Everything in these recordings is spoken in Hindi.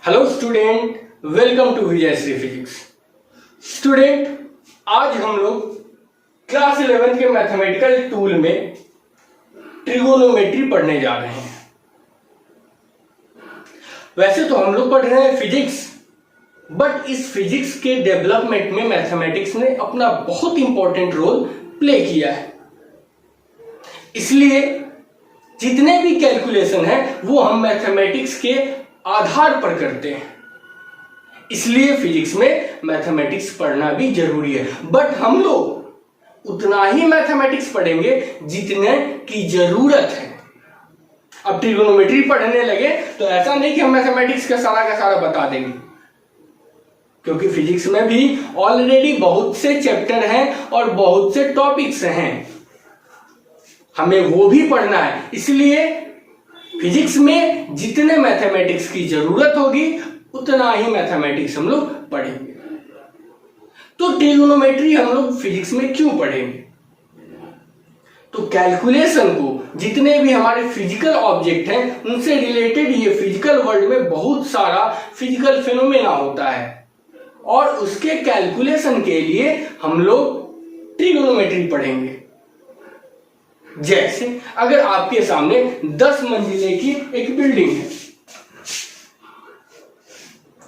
Hello student, welcome to Vijayshree Physics. Student, आज हम लोग क्लास 11 के मैथमेटिकल टूल में ट्रिगोनोमेट्री पढ़ने जा रहे हैं। वैसे तो हम लोग पढ़ रहे हैं फिजिक्स, बट इस फिजिक्स के डेवलपमेंट में मैथमेटिक्स ने अपना बहुत इंपॉर्टेंट रोल प्ले किया है। इसलिए जितने भी कैलकुलेशन है वो हम मैथमेटिक्स के आधार पर करते हैं। इसलिए फिजिक्स में मैथमेटिक्स पढ़ना भी जरूरी है, बट हम लोग उतना ही मैथमेटिक्स पढ़ेंगे जितने की जरूरत है। अब ट्रिगोनोमेट्री पढ़ने लगे तो ऐसा नहीं कि हम मैथमेटिक्स का सारा बता देंगे, क्योंकि फिजिक्स में भी ऑलरेडी बहुत से चैप्टर हैं और बहुत से टॉपिक्स हैं, हमें वो भी पढ़ना है। इसलिए फिजिक्स में जितने मैथमेटिक्स की जरूरत होगी उतना ही मैथमेटिक्स हम लोग पढ़ेंगे। तो ट्रिगोनोमेट्री हम लोग फिजिक्स में क्यों पढ़ेंगे? तो कैलकुलेशन को जितने भी हमारे फिजिकल ऑब्जेक्ट हैं उनसे रिलेटेड ये फिजिकल वर्ल्ड में बहुत सारा फिजिकल फिनोमेना होता है, और उसके कैलकुलेशन के लिए हम लोग ट्रिगोनोमेट्री पढ़ेंगे। जैसे अगर आपके सामने 10 मंजिले की एक बिल्डिंग है,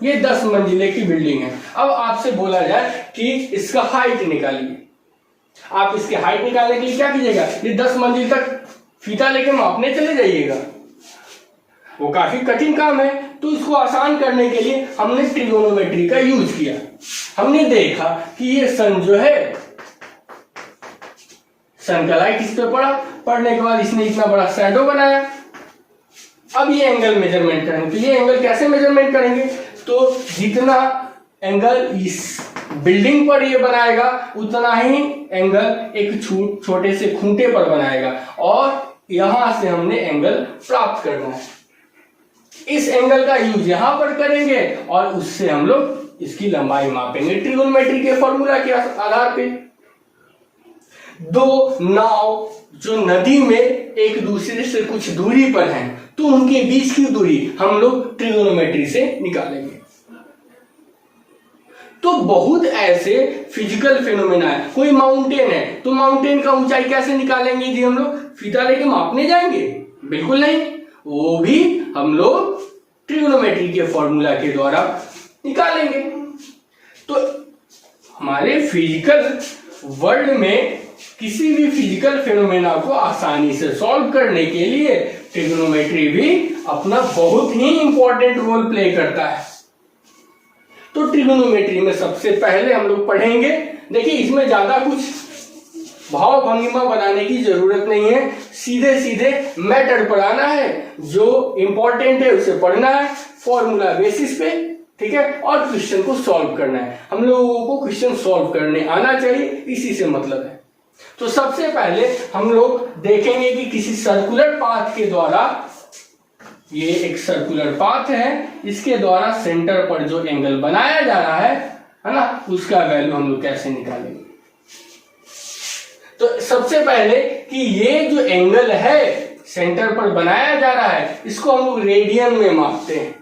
ये 10 मंजिले की बिल्डिंग है। अब आपसे बोला जाए कि इसका हाइट निकालिए। आप इसके हाइट निकालने के लिए क्या कीजिएगा? ये 10 मंजिल तक फीता लेके मापने चले जाइएगा, वो काफी कठिन काम है। तो इसको आसान करने के लिए हमने ट्रिगोनोमेट्री का यूज किया। हमने देखा कि ये सन जो है, सन का लाइट इस पे पड़ा, पड़ने के बाद इसने इतना बड़ा शैडो बनाया। अब ये एंगल मेजरमेंट करेंगे। तो ये एंगल कैसे मेजरमेंट करेंगे? तो जितना एंगल इस बिल्डिंग पर ये बनाएगा उतना ही एंगल एक छोटे से खूंटे पर बनाएगा, और यहां से हमने एंगल प्राप्त करना है। इस एंगल का यूज यहां पर करेंगे और उससे हम लोग इसकी लंबाई मापेंगे ट्रिगोनोमेट्री के फॉर्मूला के आधार पे। दो नाव जो नदी में एक दूसरे से कुछ दूरी पर हैं, तो उनके बीच की दूरी हम लोग ट्रिगोनोमेट्री से निकालेंगे। तो बहुत ऐसे फिजिकल फिनोमेना है। कोई माउंटेन है तो माउंटेन का ऊंचाई कैसे निकालेंगे जी? हम लोग फीता लेके मापने जाएंगे? बिल्कुल नहीं, वो भी हम लोग ट्रिगोनोमेट्री के फॉर्मूला के द्वारा निकालेंगे। तो हमारे फिजिकल वर्ल्ड में किसी भी फिजिकल फिनोमेना को आसानी से सॉल्व करने के लिए ट्रिगोनोमेट्री भी अपना बहुत ही इंपॉर्टेंट रोल प्ले करता है। तो ट्रिगोनोमेट्री में सबसे पहले हम लोग पढ़ेंगे, देखिए इसमें ज्यादा कुछ भाव भंगिमा बनाने की जरूरत नहीं है, सीधे सीधे मैटर पर आना है, जो इंपॉर्टेंट है उसे पढ़ना है फॉर्मूला बेसिस पे, ठीक है, और क्वेश्चन को सॉल्व करना है। हम लोगों को क्वेश्चन सॉल्व करने आना चाहिए, इसी से मतलब है। तो सबसे पहले हम लोग देखेंगे कि किसी सर्कुलर पाथ के द्वारा, ये एक सर्कुलर पाथ है, इसके द्वारा सेंटर पर जो एंगल बनाया जा रहा है ना, उसका वैल्यू हम लोग कैसे निकालेंगे। तो सबसे पहले कि ये जो एंगल है सेंटर पर बनाया जा रहा है, इसको हम लोग रेडियन में मापते हैं।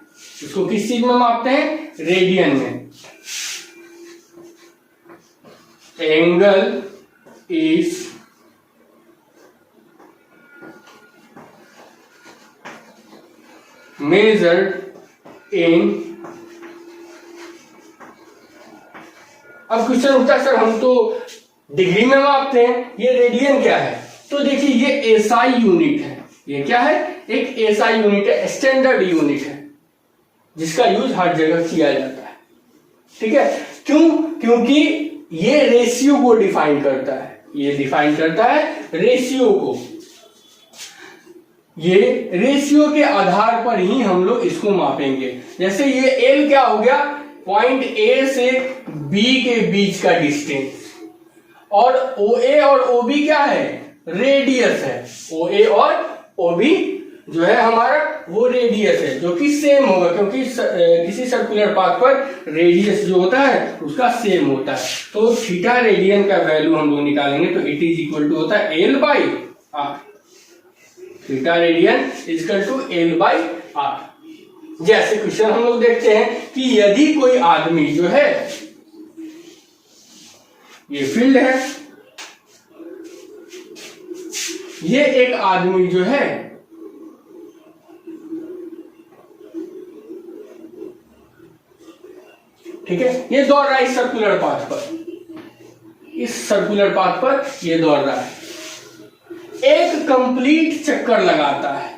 इसको किस चीज में मापते हैं? रेडियन में। एंगल is measured in, अब क्वेश्चन उठता है सर हम तो डिग्री में मापते हैं, ये रेडियन क्या है? तो देखिए ये एसआई यूनिट है। ये क्या है? एक एसआई यूनिट है, स्टैंडर्ड यूनिट है, जिसका यूज हर जगह किया जाता है, ठीक है। क्यों? क्योंकि ये रेशियो को डिफाइन करता है, ये डिफाइन करता है रेशियो को। ये रेशियो के आधार पर ही हम लोग इसको मापेंगे। जैसे ये एल क्या हो गया? पॉइंट ए से बी के बीच का डिस्टेंस, और ओ ए और ओ बी क्या है? रेडियस है। ओ ए और ओ बी जो है हमारा वो रेडियस है, जो कि सेम होगा, क्योंकि किसी सर्कुलर पाथ पर रेडियस जो होता है उसका सेम होता है। तो थीटा रेडियन का वैल्यू हम लोग निकालेंगे, तो इट इज इक्वल टू होता है L by R. Theta radian is equal to L by R. जैसे क्वेश्चन हम लोग देखते हैं कि यदि कोई आदमी जो है, ये फील्ड है, ये एक आदमी जो है ठीक है, ये दौड़ रहा है इस सर्कुलर पाथ पर, इस सर्कुलर पाथ पर ये दौड़ रहा है, एक कंप्लीट चक्कर लगाता है,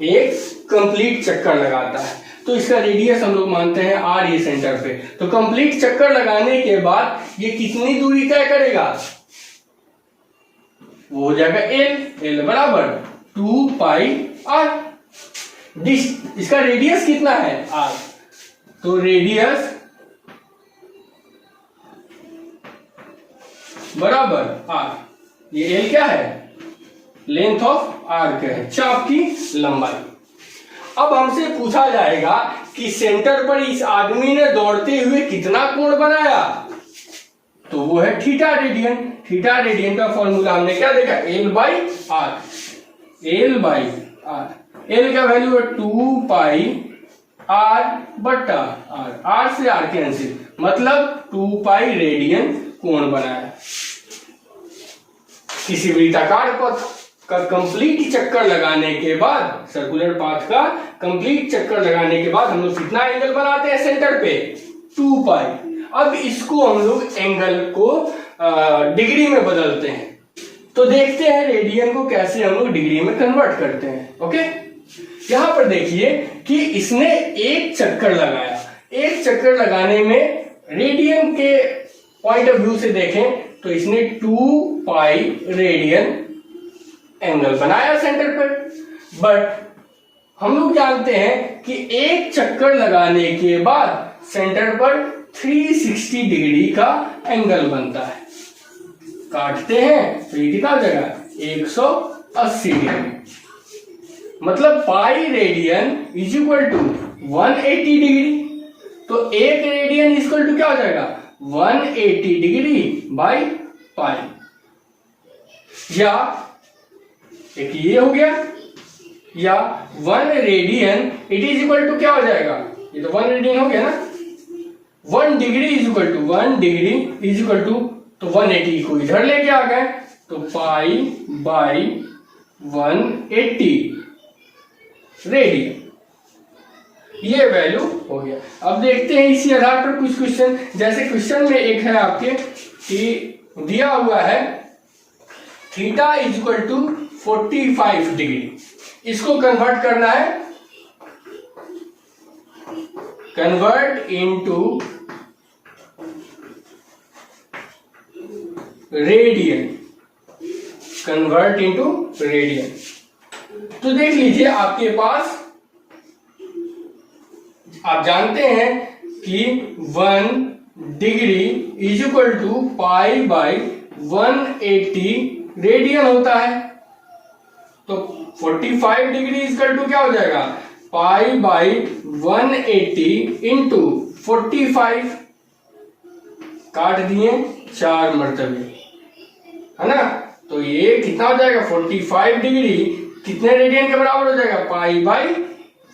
एक कंप्लीट चक्कर लगाता है, तो इसका रेडियस हम लोग मानते हैं r, ये सेंटर पे। तो कंप्लीट चक्कर लगाने के बाद ये कितनी दूरी तय करेगा, वो हो जाएगा l बराबर 2 पाई r। इसका रेडियस कितना है r, तो रेडियस बराबर r, ये l क्या है, लेंथ ऑफ आर्क है, चाप की लंबाई। अब हमसे पूछा जाएगा कि सेंटर पर इस आदमी ने दौड़ते हुए कितना कोण बनाया, तो वो है थीटा रेडियन। थीटा रेडियन का फॉर्मूला हमने क्या देखा, L by R, L by R. L का वैल्यू है 2 पाई आर बट्टा आर, आर से आर कैंसिल, मतलब 2 पाई रेडियन कोण बनाया। किसी वृत्ताकार पथ का कंप्लीट चक्कर लगाने के बाद, सर्कुलर पाथ का कंप्लीट चक्कर लगाने के बाद हम लोग कितना एंगल बनाते हैं सेंटर पे, 2 पाई। अब इसको हम लोग एंगल को डिग्री में बदलते हैं, तो देखते हैं रेडियन को कैसे हम लोग डिग्री में कन्वर्ट करते हैं। ओके, यहां पर देखिए कि इसने एक चक्कर लगाया, एक चक्कर लगाने में रेडियन के पॉइंट ऑफ व्यू से देखें तो इसने 2 पाई रेडियन एंगल बनाया सेंटर पर। बट हम लोग जानते हैं कि एक चक्कर लगाने के बाद सेंटर पर 360 डिग्री का एंगल बनता है। काटते हैं तो ये कितना हो जाएगा, 180 डिग्री, मतलब pi radian is equal to 180 degree. तो एक रेडियन इज इक्वल टू क्या हो जाएगा, 180 डिग्री बाई पाई, या एक ये हो गया, या 1 radian it is equal to क्या हो जाएगा, ये तो 1 रेडियन हो गया ना, 1 degree is equal to 1 degree is equal to, तो 180 को इधर लेके आ गए तो पाई बाई 180 रेडियन, ये वैल्यू हो गया। अब देखते हैं इसी आधार पर कुछ क्वेश्चन, जैसे क्वेश्चन में एक है आपके कि दिया हुआ है theta is equal to 45 degree, इसको कन्वर्ट करना है, convert into radian, convert into radian. तो देख लीजिए आपके पास, आप जानते हैं कि 1 degree is equal to pi by 180 radian होता है, तो 45 डिग्री इज इक्वल टू क्या हो जाएगा, पाई बाई 180 इंटू 45, काट दिए 4 मरतबे, है ना, तो ये कितना हो जाएगा, 45 डिग्री कितने रेडियन के बराबर हो जाएगा, पाई बाई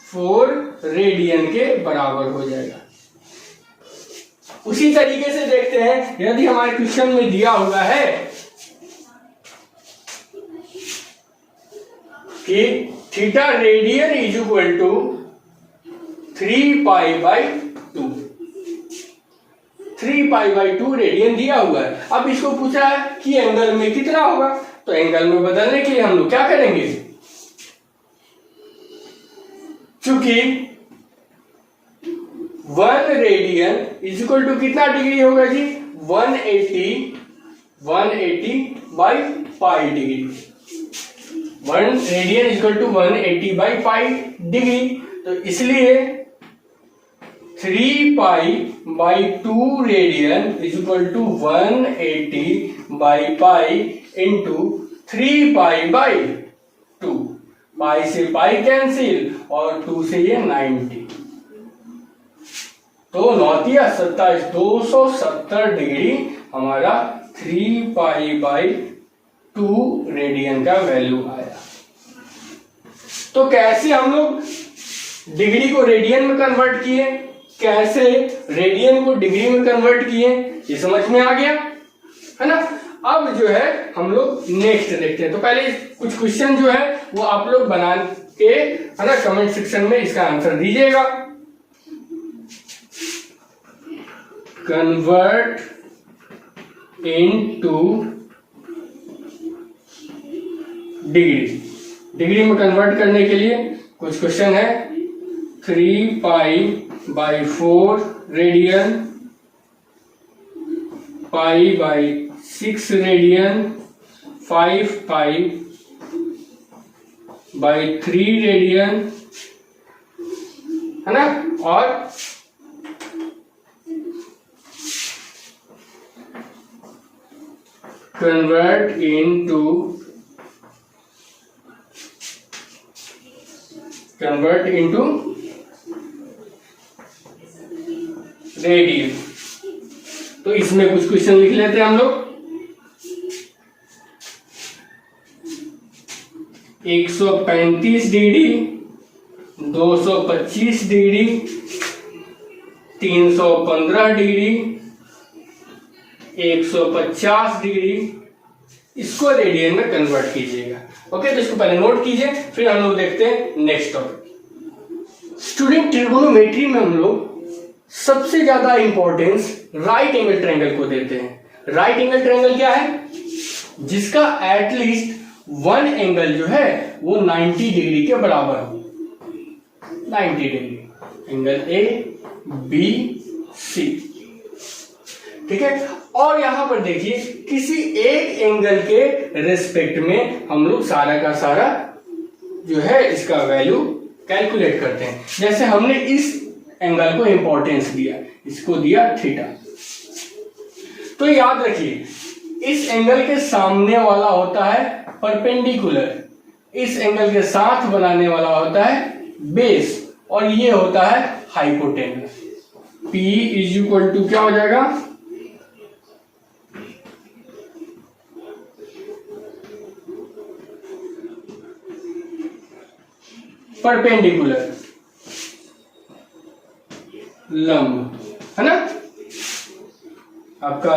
4 रेडियन के बराबर हो जाएगा। उसी तरीके से देखते हैं, यदि हमारे क्वेश्चन में दिया हुआ है कि theta radian is equal to 3 pi by 2, 3 pi by 2 radian दिया हुआ है। अब इसको पूछा है कि एंगल में कितना होगा, तो एंगल में बदलने के लिए हम लोग क्या करेंगे, चूंकि 1 रेडियन इज इक्वल टू कितना डिग्री होगा जी, 180 by pi degree, 1 radian is equal to 180 by pi degree, तो इसलिए 3 pi by 2 radian is equal to 180 by pi into 3 pi by 2, pi से पाई कैंसिल और 2 से ये 90, तो 9 या 27, 270 डिग्री हमारा 3 पाई बाई 2 रेडियन का वैल्यू आया। तो कैसे हम लोग डिग्री को रेडियन में कन्वर्ट किए, कैसे रेडियन को डिग्री में कन्वर्ट किए, ये समझ में आ गया है ना। अब जो है हम लोग नेक्स्ट देखते हैं। तो पहले कुछ क्वेश्चन जो है वो आप लोग बना के है ना कमेंट सेक्शन में इसका आंसर दीजिएगा। कन्वर्ट इनटू डिग्री, डिग्री में कन्वर्ट करने के लिए कुछ क्वेश्चन है। 3π/4 रेडियन, π/6 रेडियन, 5π/3 रेडियन है ना, और कन्वर्ट इनटू रेडियन। तो इसमें कुछ क्वेश्चन लिख लेते हैं हम लोग। 135 डिग्री, 225 डिग्री, 315 डिग्री, 150 डिग्री, इसको रेडियन में कन्वर्ट कीजिएगा। ओके, तो इसको पहले नोट कीजिए, फिर हम लोग देखते हैं नेक्स्ट टॉपिक। स्टूडेंट, ट्रिगोनोमेट्री में हम लोग सबसे ज्यादा इंपॉर्टेंस राइट एंगल ट्रायंगल को देते हैं। राइट एंगल ट्रायंगल क्या है? जिसका एटलीस्ट वन एंगल जो है वो 90 डिग्री के बराबर हो। 90 degree, angle A B C, ठीक है। और यहां पर देखिए किसी एक एंगल के रेस्पेक्ट में हम लोग सारा का सारा जो है इसका वैल्यू कैलकुलेट करते हैं। जैसे हमने इस एंगल को इंपॉर्टेंस दिया, इसको दिया थीटा। तो याद रखिए इस एंगल के सामने वाला होता है परपेंडिकुलर, इस एंगल के साथ बनाने वाला होता है बेस, और ये होता है हाइपोटेनस। P = क्या हो जाएगा? परपेंडिकुलर, लंब, है ना। आपका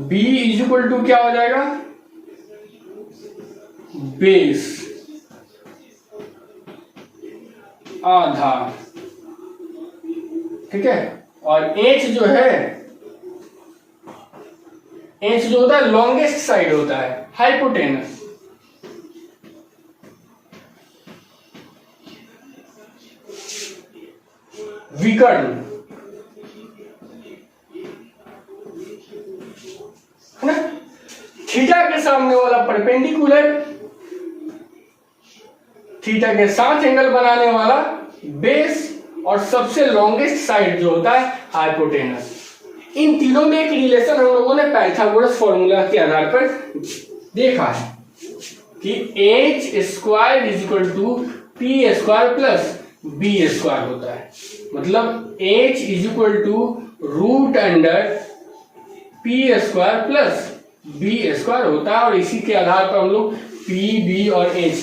B = क्या हो जाएगा? बेस, आधार, ठीक है। और H जो है, H जो होता है लॉन्गेस्ट साइड होता है, हाइपोटेनस। विकर्ण, है ना। थीटा के सामने वाला परपेंडिकुलर, थीटा के साथ एंगल बनाने वाला बेस, और सबसे लॉन्गेस्ट साइड जो होता है हाइपोटेनस। इन तीनों में एक रिलेशन हम लोगों ने पाइथागोरस फॉर्मूला के आधार पर देखा है कि h² = p² प्लस b² होता है। मतलब h = √p² प्लस b² होता है, और इसी के आधार पर हम लोग p, b और h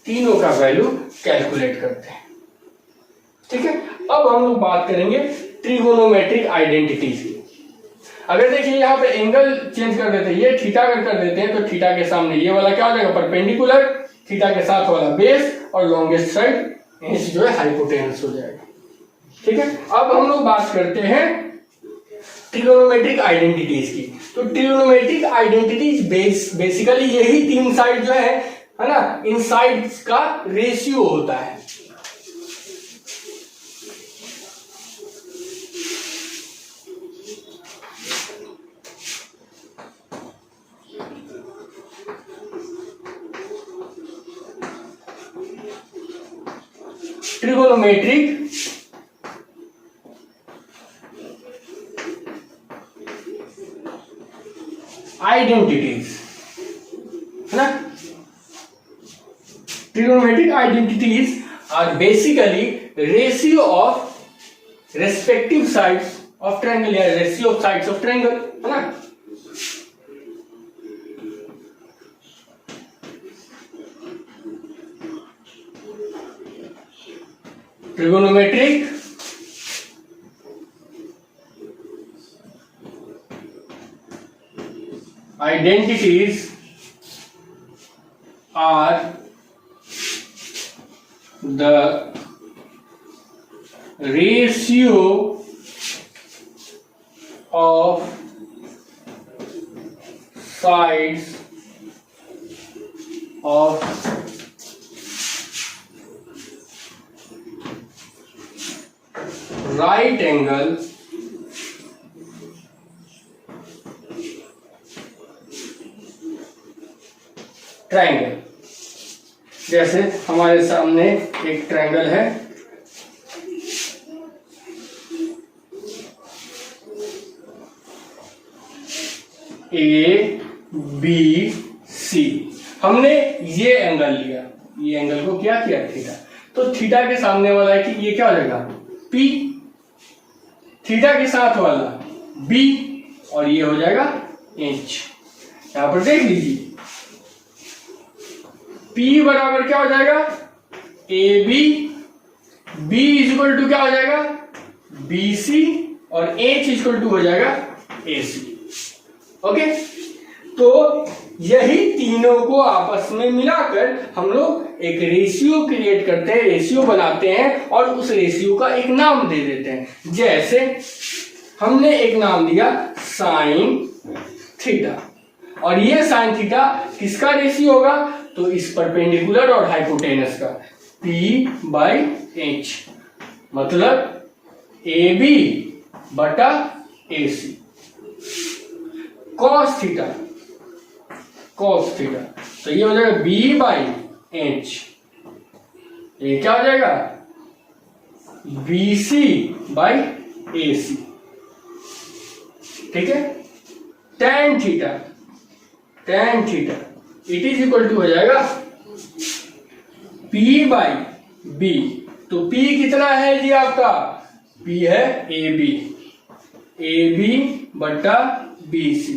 तीनों का वैल्यू कैलकुलेट करते हैं, ठीक है। अब हम लोग बात करेंगे ट्रिगोनोमेट्रिक आइडेंटिटीज की। अगर देखिए यहाँ पे एंगल चेंज कर देते हैं, ये थीटा अगर कर देते हैं तो थीटा के सामने ये वाला क्या हो जाएगा? परपेंडिकुलर, थीटा के साथ वाला बेस, और लॉन्गेस्ट साइड एच जो है हाइपोटेनस हो जाएगा, ठीक है। अब हम लोग बात करते हैं ट्रिगोनोमेट्रिक आइडेंटिटीज की। तो ट्रिगोनोमेट्रिक आइडेंटिटीज बेसिकली यही तीन साइड जो है ना, इन साइड्स का रेशियो होता है। ट्रिगोनोमेट्रिक आइडेंटिटीज, है ना। Trigonometric identities are basically ratio of respective sides of triangle, या ratio of sides of triangle, है ना। Trigonometric identities are the ratio of sides of right angle triangle. जैसे हमारे सामने एक ट्रायंगल है, ए बी सी, हमने ये एंगल लिया, ये एंगल को क्या किया थीटा, तो थीटा के सामने वाला है कि ये क्या हो जाएगा पी, थीटा के साथ वाला बी और ये हो जाएगा एच। यहां पर देख लीजिए P बराबर क्या हो जाएगा A B, B is equal to क्या हो जाएगा बी सी और H इक्वल टू हो जाएगा ए सी। ओके, तो यही तीनों को आपस में मिलाकर हम लोग एक रेशियो क्रिएट करते हैं, रेशियो बनाते हैं और उस रेशियो का एक नाम दे देते हैं। जैसे हमने एक नाम दिया साइन थीटा, और ये साइन थीटा किसका रेशियो होगा, तो इस परपेंडिकुलर और हाइपोटेनस का P बाई एच, मतलब ए बी बटा ए सी। कॉस थीटा, कॉस थीटा तो ये हो जाएगा बी बाई एच, ये क्या हो जाएगा बी सी बाई ए सी। ठीक है, tan theta, tan theta it is equal to हो जाएगा P बाई बी, तो P कितना है जी आपका, P है ए बी बटा B C.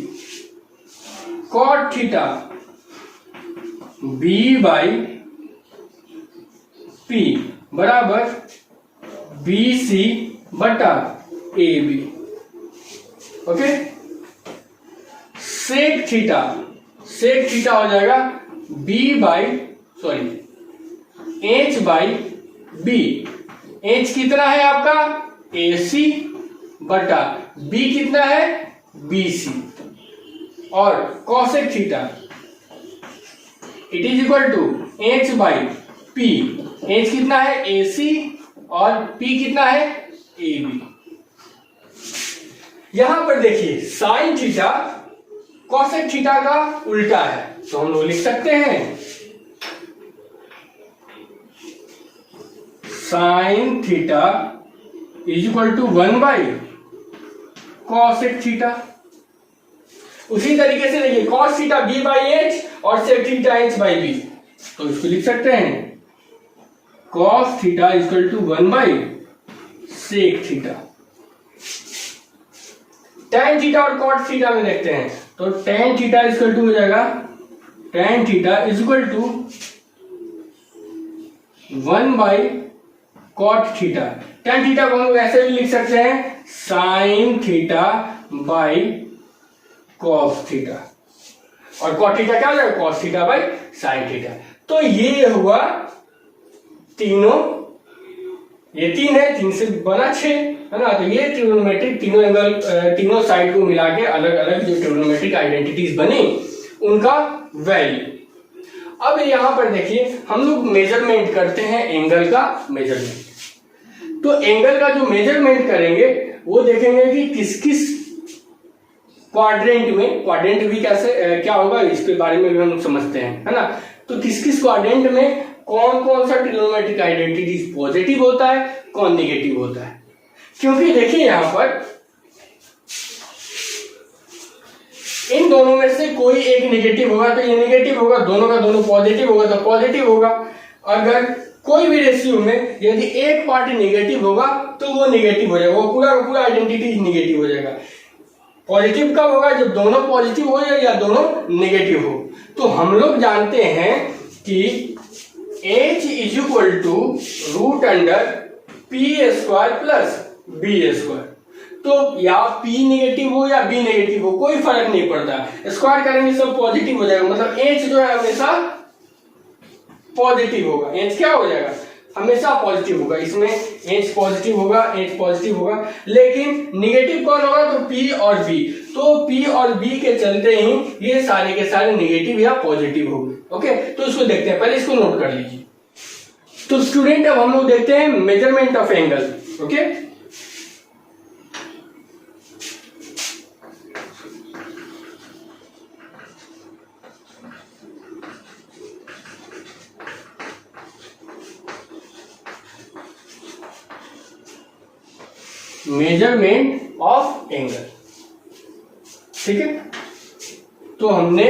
Cot theta B by P बराबर बी सी बटा A B. Okay, sec theta, sec theta हो जाएगा एच बाई बी, एच कितना है आपका ए सी बटा बी कितना है बी सी। और cosec theta it is equal to H by P, H कितना है ए सी और पी कितना है ए बी। यहां पर देखिए साइन थीटा कॉसेक थीटा का उल्टा है, तो हम लोग लिख सकते हैं sine theta is equal to 1 by cosec theta. उसी तरीके से देखिए cos theta B by H और sec theta H by B, तो इसको लिख सकते हैं cos theta is equal to 1 by sec theta. tan theta और cot थीटा में देखते हैं, तो tan theta is equal to हो जाएगा tan theta is equal to 1 by cot theta. tan theta को हम ऐसे भी लिख सकते हैं sin theta by cos theta, और cot थीटा क्या हो जाएगा cos theta by sin theta. तो ये हुआ तीनों, ये 3 है, 3 से बना 6 है ना। तो ये ट्रिग्नोमेट्रिक तीनों एंगल, तीनों साइड को मिला के अलग अलग जो ट्रिग्नोमेट्रिक आइडेंटिटीज बनी उनका वैल्यू। अब यहां पर देखिए हम लोग मेजरमेंट करते हैं एंगल का मेजरमेंट। तो एंगल का जो मेजरमेंट करेंगे वो देखेंगे कि किस किस क्वाड्रेंट में, क्वाड्रेंट भी कैसे क्या होगा इसके बारे में भी हम समझते हैं, है ना। तो किस किस क्वाड्रेंट में कौन कौन सा ट्रिग्नोमेट्रिक आइडेंटिटीज पॉजिटिव होता है, कौन नेगेटिव होता है। क्योंकि देखिए यहां पर इन दोनों में से कोई एक नेगेटिव होगा तो ये नेगेटिव होगा, दोनों का दोनों पॉजिटिव होगा तो पॉजिटिव होगा। अगर कोई भी रेशियो में यदि एक पार्ट नेगेटिव होगा तो वो नेगेटिव हो जाएगा, वो पूरा का पूरा आइडेंटिटी नेगेटिव हो जाएगा। पॉजिटिव कब होगा, जब दोनों पॉजिटिव हो या दोनों नेगेटिव हो। तो हम लोग जानते हैं कि H is equal to root under P square plus B square. तो या P नेगेटिव हो या B नेगेटिव हो कोई फर्क नहीं पड़ता, स्क्वायर करेंगे सब पॉजिटिव हो जाएगा, मतलब H जो है हमेशा पॉजिटिव होगा। H क्या हो जाएगा, हमेशा पॉजिटिव होगा, इसमें H पॉजिटिव होगा, H पॉजिटिव होगा। लेकिन निगेटिव कौन होगा, तो P और B। तो P और B के चलते ही ये सारे के सारे निगेटिव या पॉजिटिव होंगे। ओके, तो इसको देखते हैं, पहले इसको नोट कर लीजिए। तो स्टूडेंट अब हम लोग देखते हैं measurement of angle. Okay, measurement of angle. ठीक है, तो हमने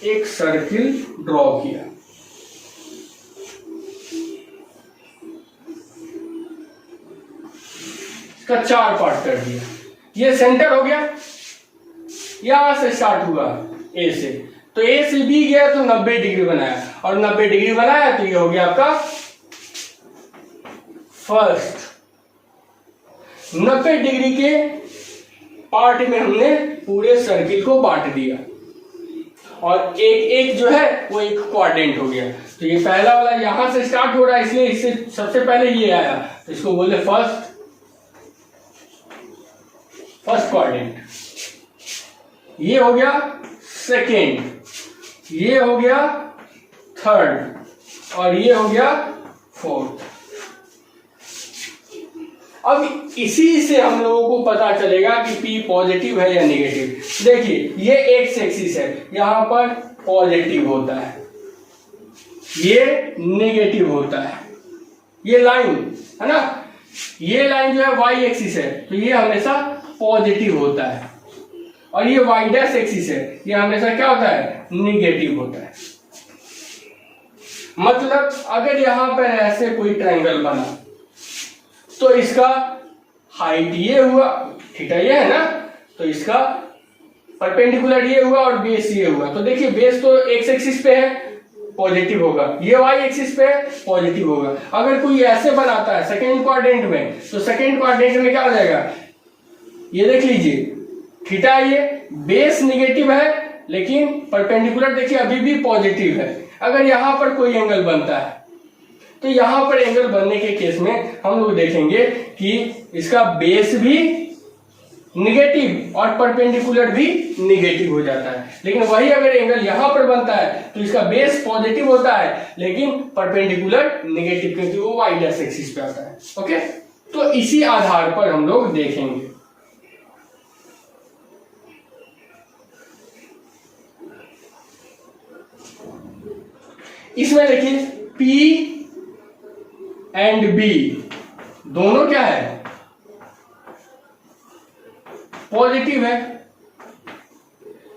एक सर्किल ड्रॉ किया, इसका 4 पार्ट कर दिया। ये सेंटर हो गया, यहां से स्टार्ट हुआ ए से, तो ए से बी गया तो 90 डिग्री बनाया, और 90 डिग्री बनाया तो ये हो गया आपका फर्स्ट। 90 डिग्री के पार्ट में हमने पूरे सर्किल को बांट दिया, और एक एक जो है वो एक क्वाड्रेंट हो गया। तो ये पहला वाला यहां से स्टार्ट हो रहा है, इसलिए इससे सबसे पहले ये आया, तो इसको बोले फर्स्ट क्वाड्रेंट। ये हो गया सेकेंड, ये हो गया थर्ड, और ये हो गया फोर्थ। अब इसी से हम लोगों को पता चलेगा कि P पॉजिटिव है या नेगेटिव। देखिए ये एक्स एक्सिस है, यहां पर पॉजिटिव होता है, ये नेगेटिव होता है, ये लाइन है ना, ये लाइन जो है वाई एक्सिस है, तो ये हमेशा पॉजिटिव होता है, और ये वाई डैश एक्सिस है, ये हमेशा क्या होता है, नेगेटिव होता है। मतलब अगर यहां पर ऐसे कोई ट्रायंगल बना तो इसका हाइट ये हुआ, थीटा ये है ना, तो इसका परपेंडिकुलर ये हुआ और बेस ये हुआ। तो देखिए बेस तो एक्स एक्सिस पे है, पॉजिटिव होगा, ये वाई एक्सिस पे है, पॉजिटिव होगा। अगर कोई ऐसे बनाता है सेकेंड क्वाड्रेंट में, तो सेकेंड क्वाड्रेंट में क्या हो जाएगा, ये देख लीजिए थीटा, ये बेस निगेटिव है लेकिन परपेंडिकुलर देखिए अभी भी पॉजिटिव है। अगर यहां पर कोई एंगल बनता है तो यहां पर एंगल बनने के केस में हम लोग देखेंगे कि इसका बेस भी निगेटिव और परपेंडिकुलर भी निगेटिव हो जाता है। लेकिन वही अगर एंगल यहां पर बनता है तो इसका बेस पॉजिटिव होता है लेकिन परपेंडिकुलर निगेटिव, क्योंकि वो वाई डैश एक्सिस पे आता है। ओके, तो इसी आधार पर हम लोग देखेंगे। इसमें देखिए P एंड B दोनों क्या है, पॉजिटिव है।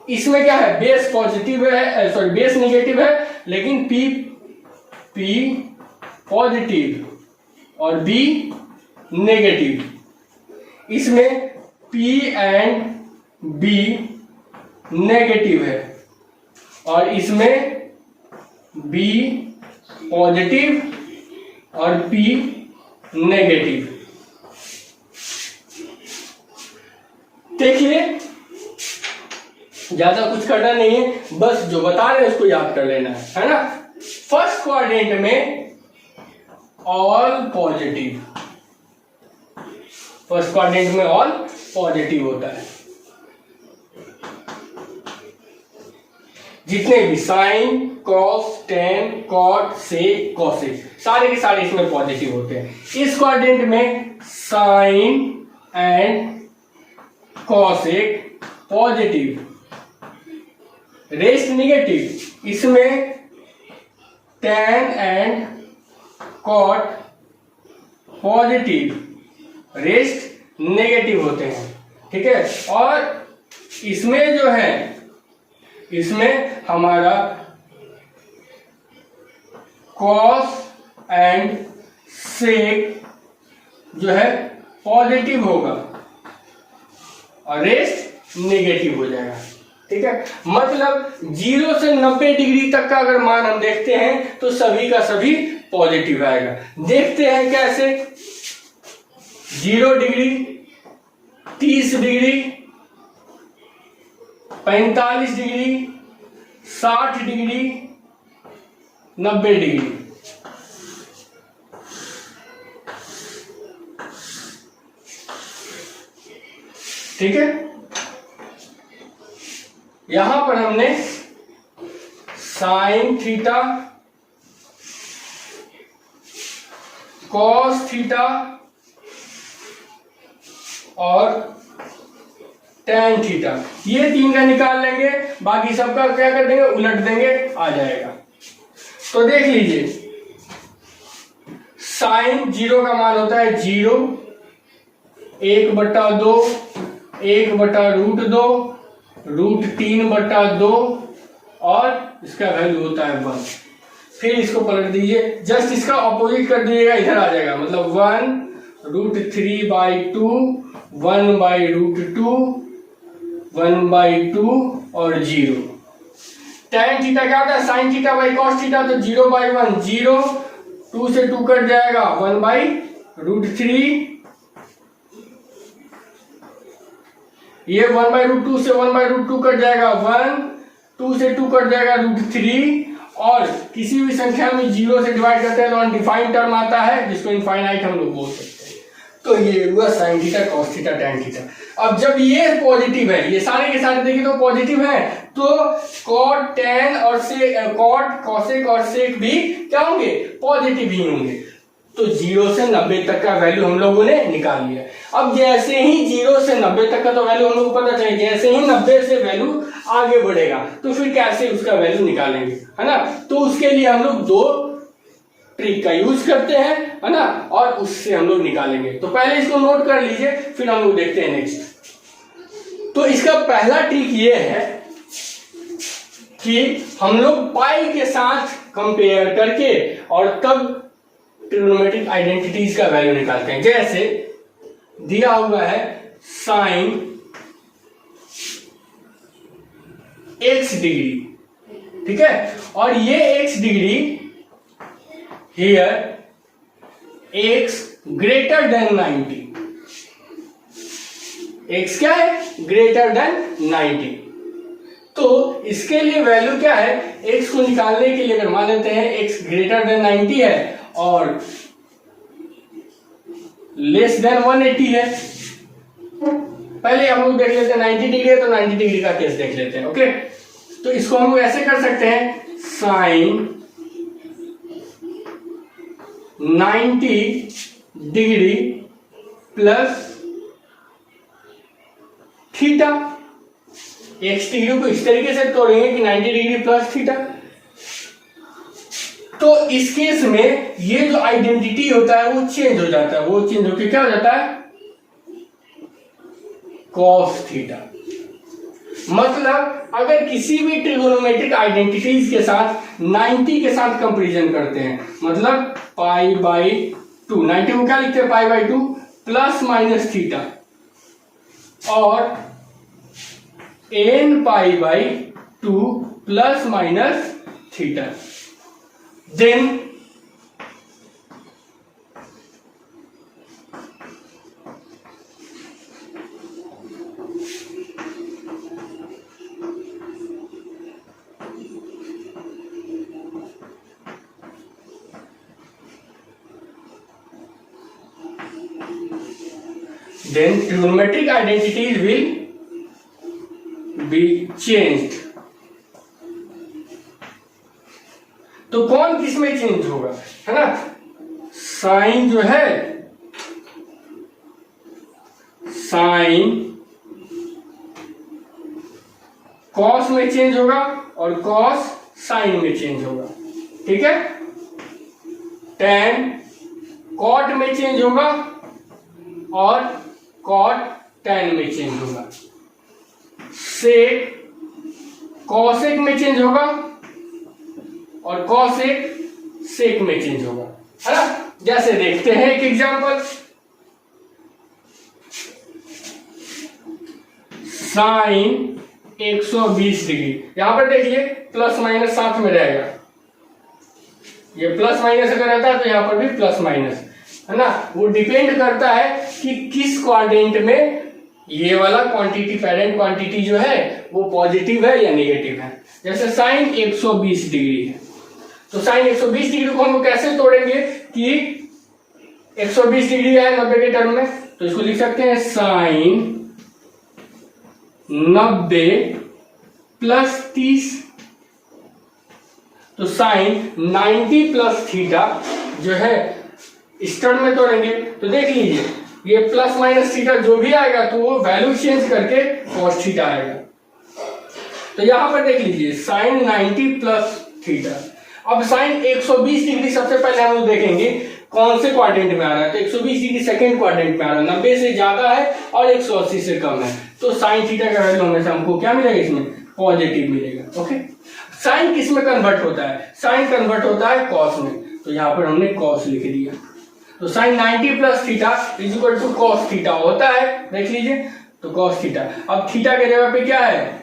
इसमें क्या है, बेस पॉजिटिव है, सॉरी बेस नेगेटिव है, लेकिन P पॉजिटिव और B नेगेटिव। इसमें P एंड B नेगेटिव है और इसमें B पॉजिटिव और P नेगेटिव। देखिए ज्यादा कुछ करना नहीं है, बस जो बता रहे हैं उसको याद कर लेना है ना। फर्स्ट क्वाड्रेंट में ऑल पॉजिटिव, फर्स्ट क्वाड्रेंट में ऑल पॉजिटिव होता है। जितने भी साइन, कॉस, टेन, कॉट, सेक, कॉसेक सारे के सारे इसमें पॉजिटिव होते हैं। इस क्वाड्रेंट में sine and cosec positive, rest negative. इसमें tan and cot positive, rest negative होते हैं। ठीक है, और इसमें जो है, इसमें हमारा कॉस एंड सेक जो है पॉजिटिव होगा और रेस्ट नेगेटिव हो जाएगा। ठीक है, मतलब 0 से 90 डिग्री तक का अगर मान हम देखते हैं तो सभी का सभी पॉजिटिव आएगा। देखते हैं कैसे। 0 degree, 30 degree, 45 degree, 60 degree, 90 degree. ठीक है, यहां पर हमने साइन थीटा, कॉस थीटा और टैन थीटा, ये 3 का निकाल लेंगे, बाकी सबका क्या कर देंगे, उलट देंगे, आ जाएगा। तो देख लीजिए, साइन 0 का मान होता है 0, 1/2, 1/√2, √3/2 और इसका वैल्यू होता है 1। फिर इसको पलट दीजिए, जस्ट इसका ऑपोजिट कर दीजिएगा, इधर आ जाएगा, मतलब 1 √3/2, 1/√2, 1/2 और 0। tan थीटा क्या होता है, sine theta by cos theta, तो 0/1 0, 2 से 2 कट जाएगा, 1/√3, ये 1/√2 से 1/√2 कट जाएगा 1, 2 से 2 कट जाएगा √3, और किसी भी संख्या में 0 से डिवाइड करते हैं तो अनडिफाइंड टर्म आता है, जिसको इनफाइनाइट हम लोग बोल सकते हैं। तो ये हुआ sine theta, cos theta, tan theta. अब जब ये पॉजिटिव है, ये सारे के सारे देखिए तो पॉजिटिव है, तो कॉट, टैन और कॉट, कॉसेक और सेक भी क्या होंगे, पॉजिटिव ही होंगे। तो 0 से 90 तक का वैल्यू हम लोगों ने निकाल लिया। अब जैसे ही 0 से 90 तक का तो वैल्यू हम लोग को पता चाहिए, जैसे ही 90 से वैल्यू आगे बढ़ेगा तो फिर कैसे उसका वैल्यू निकालेंगे, है ना। तो उसके लिए हम लोग 2 ट्रिक का यूज करते हैं, है ना, और उससे हम लोग निकालेंगे। तो पहले इसको नोट कर लीजिए, फिर हम लोग देखते हैं नेक्स्ट। तो इसका पहला ट्रिक ये है कि हम लोग पाई के साथ कंपेयर करके और तब ट्रिग्नोमेट्रिक आइडेंटिटीज का वैल्यू निकालते हैं। जैसे दिया हुआ है साइन x डिग्री, ठीक है, और ये x degree here x greater than 90, x क्या है, ग्रेटर देन 90। तो इसके लिए वैल्यू क्या है, x को निकालने के लिए अगर मान लेते हैं x ग्रेटर देन 90 है और लेस देन 180 है। पहले हम लोग देख लेते हैं 90 डिग्री है तो 90 डिग्री का केस देख लेते हैं। ओके, तो इसको हम लोग ऐसे कर सकते हैं, sine 90 degree plus theta. X degree को इस तरीके से तोड़ेंगे कि 90 डिग्री प्लस थीटा। तो इस केस में ये जो आइडेंटिटी होता है वो चेंज हो जाता है, वो चेंज होकर क्या हो जाता है, कॉस थीटा। मतलब अगर किसी भी ट्रिगोनोमेट्रिक आइडेंटिटीज के साथ 90 के साथ कंपैरिजन करते हैं, मतलब π/2, 90 को क्या लिखते हैं, π/2 प्लस माइनस थीटा, और nπ/2 plus minus theta, then trigonometric identities will be changed। तो कौन किस में चेंज होगा, है ना, साइन जो है, साइन कॉस में चेंज होगा और कॉस साइन में चेंज होगा, ठीक है। टैन कॉट में चेंज होगा और कॉट टैन में चेंज होगा। सेक कॉसेक में चेंज होगा और कॉसेक सेक में चेंज होगा, है ना। जैसे देखते हैं एक एग्जांपल, साइन 120 डिग्री, यहां पर देखिए प्लस माइनस साथ में रहेगा, ये प्लस माइनस अगर रहता है तो यहाँ पर भी प्लस माइनस, है ना। वो डिपेंड करता है कि किस क्वाड्रेंट में ये वाला क्वांटिटी, पेरेंट क्वांटिटी जो है वो पॉजिटिव है या नेगेटिव है। जैसे साइन 120 डिग्री है, तो साइन 120 डिग्री को हम कैसे तोड़ेंगे कि 120 डिग्री है 90 के टर्म में, तो इसको लिख सकते हैं साइन 90 प्लस 30। तो साइन 90 प्लस थीटा जो है इस टर्म में तोड़ेंगे, तो देख लीजिए ये प्लस माइनस थीटा जो भी आएगा तो वो वैल्यू चेंज करके कॉस थीटा आएगा। तो यहां पर देख लीजिए साइन 90 प्लस थीटा। अब साइन 120 डिग्री सबसे पहले हम लोग देखेंगे कौन से क्वाड्रेंट में आ रहा है, तो 120 डिग्री सेकंड क्वाड्रेंट में आ रहा है, 90 से ज्यादा है और 180 से कम है, तो साइन थीटा का वैल्यू हमेशा हमको क्या मिलेगा, इसमें पॉजिटिव मिलेगा। ओके, साइन किस में कन्वर्ट होता है, साइन कन्वर्ट होता है कॉस में, तो यहाँ पर हमने कॉस लिख दिया। तो sine 90 plus theta is equal to cos theta होता है, देख लीजिए, तो कॉस थीटा। अब थीटा के जगह पे क्या है,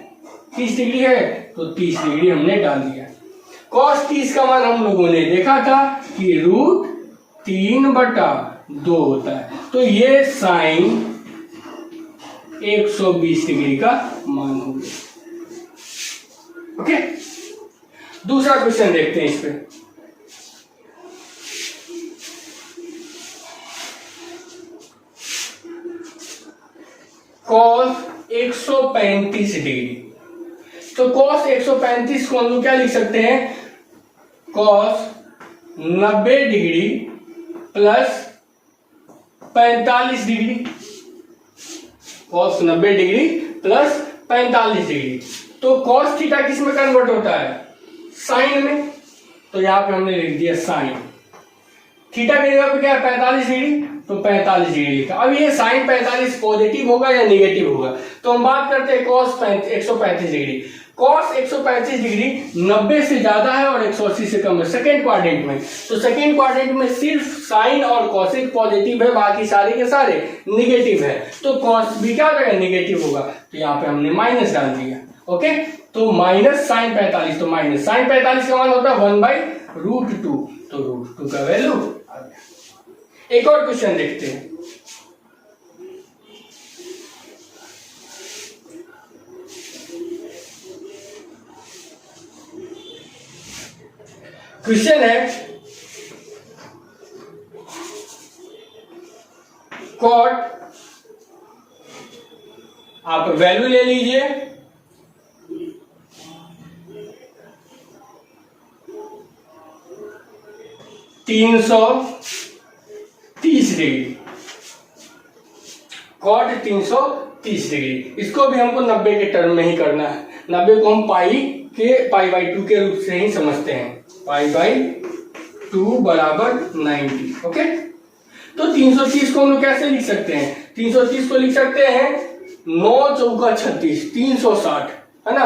30 डिग्री है, तो 30 डिग्री हमने डाल दिया। कॉस 30 का मान हम लोगों ने देखा था कि √3/2 होता है, तो ये साइन 120 डिग्री का मान हो गया। ओके, दूसरा क्वेश्चन देखते हैं इस पे। कॉस 135 डिग्री, तो कॉस 135 को हम लोग क्या लिख सकते हैं, cos 90 degree plus 45 degree, cos 90 degree plus 45 degree. तो कॉस थीटा किस में कन्वर्ट होता है, साइन में, तो यहां पे हमने लिख दिया साइन। थीटा की जगह पे क्या है 45 डिग्री, तो 45 डिग्री लिखा। अब ये साइन 45 पॉजिटिव होगा या नेगेटिव होगा, तो हम बात करते हैं कॉस 135 डिग्री। कॉस 135 डिग्री 90 से ज्यादा है और 180 से कम है सेकेंड क्वाड्रेंट में, तो सेकेंड क्वाड्रेंट में सिर्फ साइन और कॉसिक पॉजिटिव है, बाकी सारे के सारे नेगेटिव है, तो कॉस भी क्या होगा, नेगेटिव होगा, तो यहाँ पे हमने माइनस डाल दिया। ओके, तो माइनस साइन 45, तो माइनस साइन 45 का मान होता है 1/√2, तो √2 का वैल्यू आ गया। एक और क्वेश्चन देखते हैं। क्वेश्चन है कॉट, आप वैल्यू ले लीजिए, $330 डिग्री, कॉट 330 डिग्री। इसको भी हमको 90 के टर्म में ही करना है। 90 को हम पाई/2 के रूप से ही समझते हैं, पाई/2 बराबर 90। ओके, तो 330 को हम लोग कैसे लिख सकते हैं, 330 को लिख सकते हैं 9 चौका 36, 360, है ना।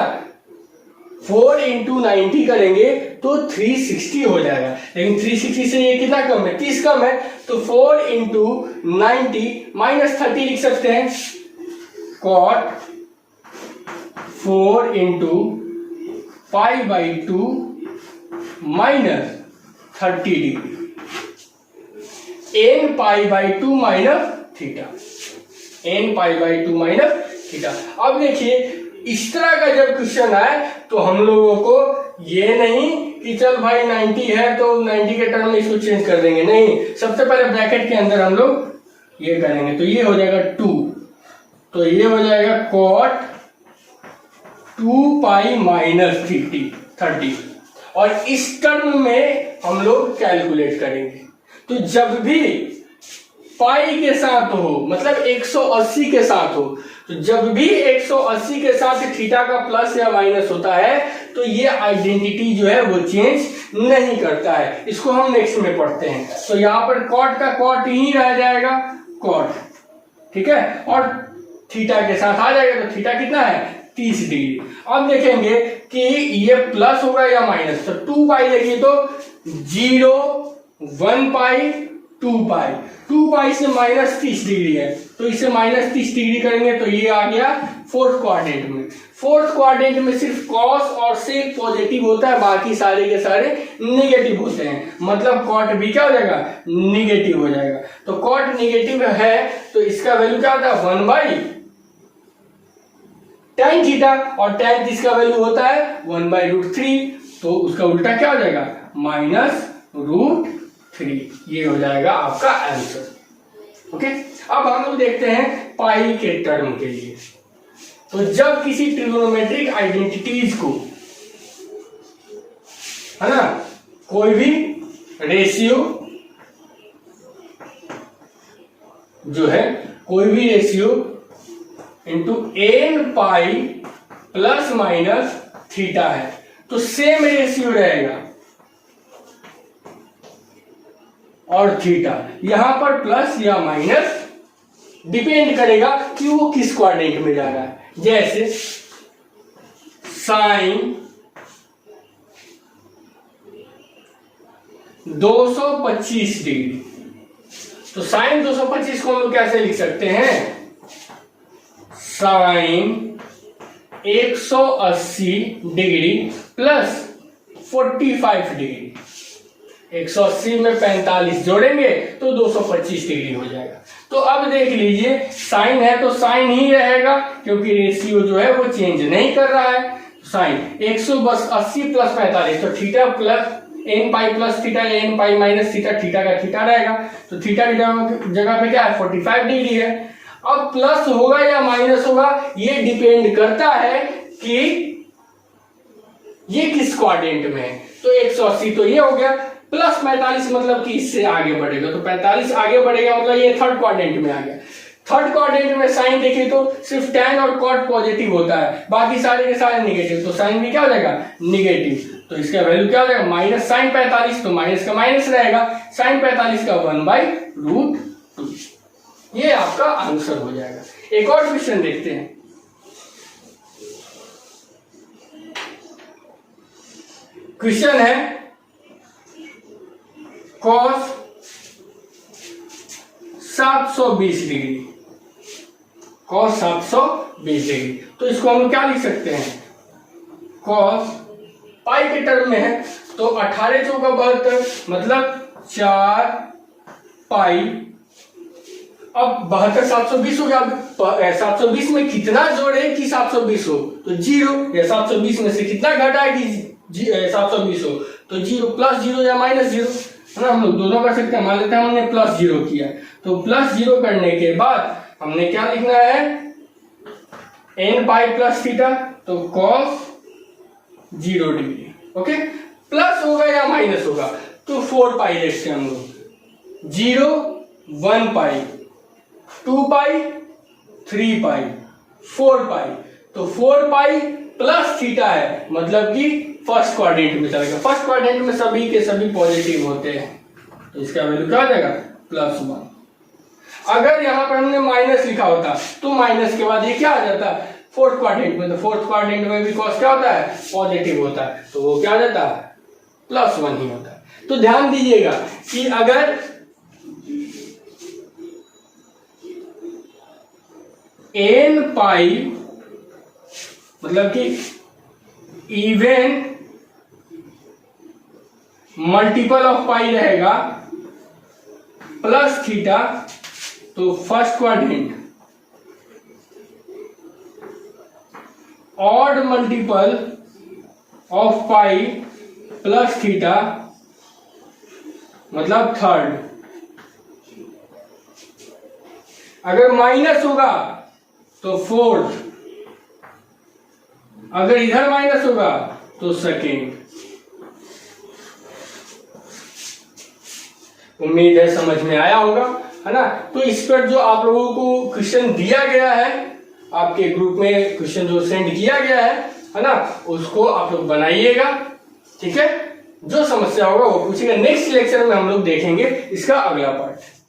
4 × 90 करेंगे तो 360 हो जाएगा, लेकिन 360 से ये कितना कम है, 30 कम है, तो 4 × 90 -30 लिख सकते हैं, cot 4 × pi -30 degree, n pi minus theta, n pi minus theta. अब देखिए इस तरह का जब क्वेश्चन आए तो हम लोगों को ये नहीं कि चल भाई 90 है तो 90 के टर्म में इसको चेंज कर देंगे, नहीं, सबसे पहले ब्रैकेट के अंदर हम लोग ये करेंगे, तो ये हो जाएगा 2, तो ये हो जाएगा cot 2 पाई -30, और इस टर्म में हम लोग कैलकुलेट करेंगे। तो जब भी पाई के साथ हो, मतलब 180 के साथ हो, तो जब भी 180 के साथ थीटा का प्लस या माइनस होता है तो ये आइडेंटिटी जो है वो चेंज नहीं करता है। इसको हम नेक्स्ट में पढ़ते हैं। तो यहाँ पर कॉट का कॉट ही रह जाएगा, कॉट, ठीक है, और थीटा के साथ आ जाएगा, तो थीटा कितना है 30 डिग्री। अब देखेंगे कि ये प्लस होगा या माइनस, तो 2 पाई लगी तो 0, 1 पाई, 2 पाई से माइनस 30 डिग्री है, तो इसे माइनस 30 डिग्री करेंगे तो ये आ गया फोर्थ क्वाड्रेंट में। फोर्थ क्वाड्रेंट में सिर्फ कॉस और सेक पॉजिटिव होता है, बाकी सारे के सारे निगेटिव होते हैं, मतलब कॉट भी क्या हो जाएगा, निगेटिव हो जाएगा। तो कॉट निगेटिव है तो इसका वैल्यू क्या होता है, 1/tan थीटा, और tan इसका वैल्यू होता है 1/√3, तो उसका उल्टा क्या हो जाएगा, -√3। ये हो जाएगा आपका आंसर। ओके, अब हम लोग देखते हैं पाई के टर्म के लिए। तो जब किसी ट्रिग्नोमेट्रिक आइडेंटिटीज को, है ना, कोई भी रेशियो जो है, कोई भी ratio into n pi plus minus theta है, तो सेम रेशियो रहेगा और थीटा यहां पर प्लस या माइनस डिपेंड करेगा कि वो किस क्वाड्रेंट में जा रहा है। जैसे साइन 225 डिग्री, तो साइन 225 को हम लोग कैसे लिख सकते हैं, साइन 180 डिग्री प्लस 45 डिग्री, 180 में 45 जोड़ेंगे तो 225 डिग्री हो जाएगा। तो अब देख लीजिए, साइन है तो साइन ही रहेगा क्योंकि रेशियो जो है वो चेंज नहीं कर रहा है। साइन 180 प्लस 45, तो theta plus n pi plus theta, n pi minus theta, theta का थीटा रहेगा, तो थीटा की जगह पे क्या है, 45 डिग्री है। अब प्लस होगा या माइनस होगा ये डिपेंड करता है कि ये किस क्वाड्रेंट में है। तो 180 तो ये हो गया, प्लस 45 मतलब कि इससे आगे बढ़ेगा, तो 45 आगे बढ़ेगा मतलब ये थर्ड क्वाड्रेंट में आ गया। थर्ड क्वाड्रेंट में साइन देखिए तो सिर्फ tan और cot पॉजिटिव होता है, बाकी सारे के सारे निगेटिव, तो साइन भी क्या हो जाएगा, निगेटिव। तो इसका वैल्यू क्या हो जाएगा, माइनस साइन 45, तो माइनस का माइनस रहेगा, साइन 45 का 1/√2। ये आपका आंसर हो जाएगा। एक और क्वेश्चन देखते हैं। क्वेश्चन है cos 720 डिग्री, cos 720 डिग्री, तो इसको हम क्या लिख सकते हैं, cos पाई के टर्म में है तो 18 चौका 72 मतलब 4 पाई। अब 72 720 हो गया, 720 में कितना जोड़े कि 720 हो, तो 0, या 720 में से कितना घटा कि 720 हो, तो 0, प्लस 0 या माइनस 0, है ना, हम लोग दोनों कर सकते हैं। मान लेते हैं हमने प्लस 0 किया, तो प्लस 0 करने के बाद हमने क्या लिखना है, n पाई प्लस थीटा, तो cos 0 डिग्री। ओके, प्लस होगा या माइनस होगा, तो 4 पाई देखते हैं हम लोग, 0 1 पाई 2 पाई 3 पाई 4 पाई, तो 4 पाई प्लस थीटा है मतलब कि फर्स्ट क्वाड्रेंट में चलेगा। फर्स्ट क्वाड्रेंट में सभी के सभी पॉजिटिव होते हैं, तो इसका वैल्यू क्या हो जाएगा, +1। अगर यहां पर हमने माइनस लिखा होता तो माइनस के बाद ये क्या आ जाता, फोर्थ क्वाड्रेंट में, तो फोर्थ क्वाड्रेंट में भी कॉस क्या होता है, पॉजिटिव होता है, तो वो क्या हो जाता है, +1 ही होता है। तो ध्यान दीजिएगा कि अगर n पाई मतलब कि इवन मल्टीपल ऑफ पाई रहेगा प्लस थीटा, तो first quadrant, odd multiple of pi plus theta मतलब थर्ड। अगर माइनस होगा तो फोर्थ, अगर इधर माइनस होगा तो सेकेंड। उम्मीद है समझ में आया होगा, है ना। तो इस पर जो आप लोगों को क्वेश्चन दिया गया है, आपके ग्रुप में क्वेश्चन जो सेंड किया गया है ना, उसको आप लोग बनाइएगा, ठीक है। जो समस्या होगा वो पूछिएगा। नेक्स्ट लेक्चर में हम लोग देखेंगे इसका अगला पार्ट।